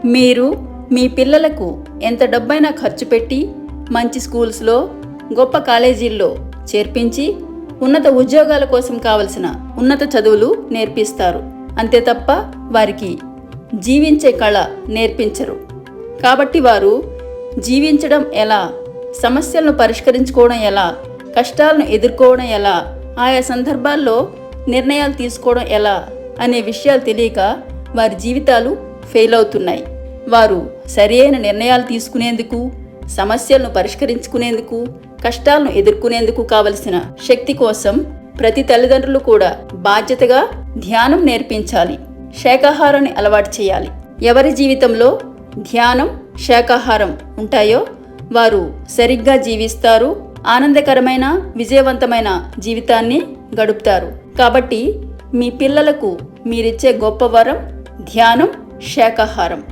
మీరు మీ పిల్లలకు ఎంత డబ్బైనా ఖర్చు పెట్టి మంచి స్కూల్స్లో, గొప్ప కాలేజీల్లో చేర్పించి ఉన్నత ఉద్యోగాల కోసం కావలసిన ఉన్నత చదువులు నేర్పిస్తారు. అంతే తప్ప వారికి జీవించే కళ నేర్పించరు. కాబట్టి వారు జీవించడం ఎలా, సమస్యలను పరిష్కరించుకోవడం ఎలా, కష్టాలను ఎదుర్కోవడం ఎలా, ఆయా సందర్భాల్లో నిర్ణయాలు తీసుకోవడం ఎలా అనే విషయాలు తెలియక వారి జీవితాలు ఫెయిల్ అవుతున్నాయి. వారు సరియైన నిర్ణయాలు తీసుకునేందుకు, సమస్యలను పరిష్కరించుకునేందుకు, కష్టాలను ఎదుర్కొనేందుకు కావలసిన శక్తి కోసం ప్రతి తల్లిదండ్రులు కూడా బాధ్యతగా ధ్యానం నేర్పించాలి. శాకాహారాన్ని అలవాటు చేయాలి. ఎవరి జీవితంలో ధ్యానం, శాకాహారం ఉంటాయో వారు సరిగ్గా జీవిస్తారు, ఆనందకరమైన, విజయవంతమైన జీవితాన్ని గడుపుతారు. కాబట్టి మీ పిల్లలకు మీరిచ్చే గొప్ప వరం ధ్యానం, శాకాహారం.